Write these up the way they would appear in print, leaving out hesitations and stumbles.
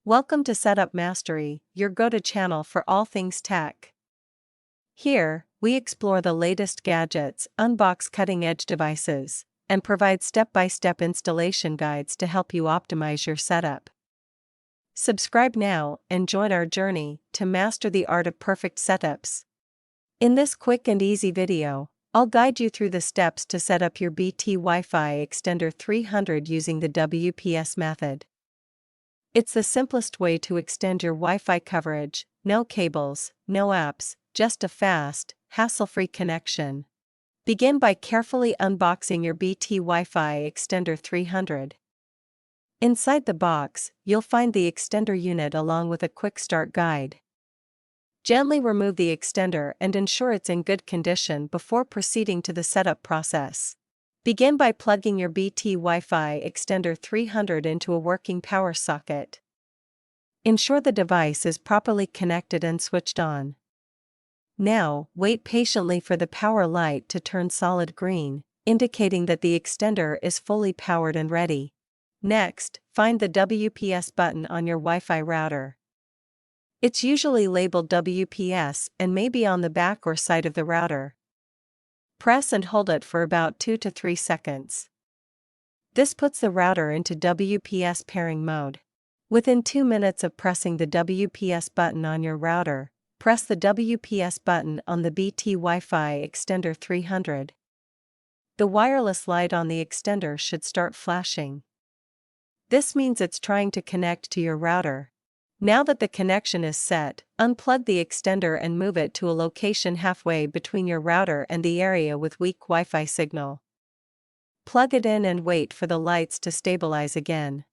Welcome to Setup Mastery, your go-to channel for all things tech. Here, we explore the latest gadgets, unbox cutting-edge devices, and provide step-by-step installation guides to help you optimize your setup. Subscribe now and join our journey to master the art of perfect setups. In this quick and easy video, I'll guide you through the steps to set up your BT Wi-Fi Extender 300 using the WPS method. It's the simplest way to extend your Wi-Fi coverage, no cables, no apps, just a fast, hassle-free connection. Begin by carefully unboxing your BT Wi-Fi Extender 300. Inside the box, you'll find the extender unit along with a quick start guide. Gently remove the extender and ensure it's in good condition before proceeding to the setup process. Begin by plugging your BT Wi-Fi Extender 300 into a working power socket. Ensure the device is properly connected and switched on. Now, wait patiently for the power light to turn solid green, indicating that the extender is fully powered and ready. Next, find the WPS button on your Wi-Fi router. It's usually labeled WPS and may be on the back or side of the router. Press and hold it for about 2 to 3 seconds. This puts the router into WPS pairing mode. Within 2 minutes of pressing the WPS button on your router, press the WPS button on the BT Wi-Fi Extender 300. The wireless light on the extender should start flashing. This means it's trying to connect to your router. Now that the connection is set, unplug the extender and move it to a location halfway between your router and the area with weak Wi-Fi signal. Plug it in and wait for the lights to stabilize again.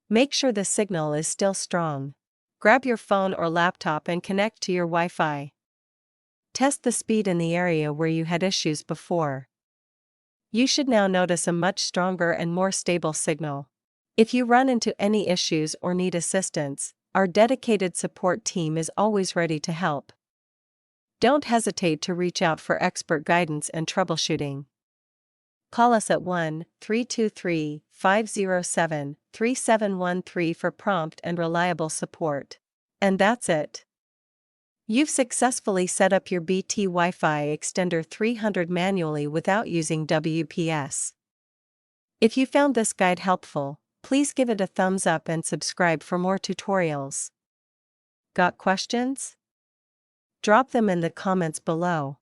Make sure the signal is still strong. Grab your phone or laptop and connect to your Wi-Fi. Test the speed in the area where you had issues before. You should now notice a much stronger and more stable signal. If you run into any issues or need assistance, our dedicated support team is always ready to help. Don't hesitate to reach out for expert guidance and troubleshooting. Call us at 1-323-507-3713 for prompt and reliable support. And that's it. You've successfully set up your BT Wi-Fi Extender 300 manually without using WPS. If you found this guide helpful, please give it a thumbs up and subscribe for more tutorials. Got questions? Drop them in the comments below.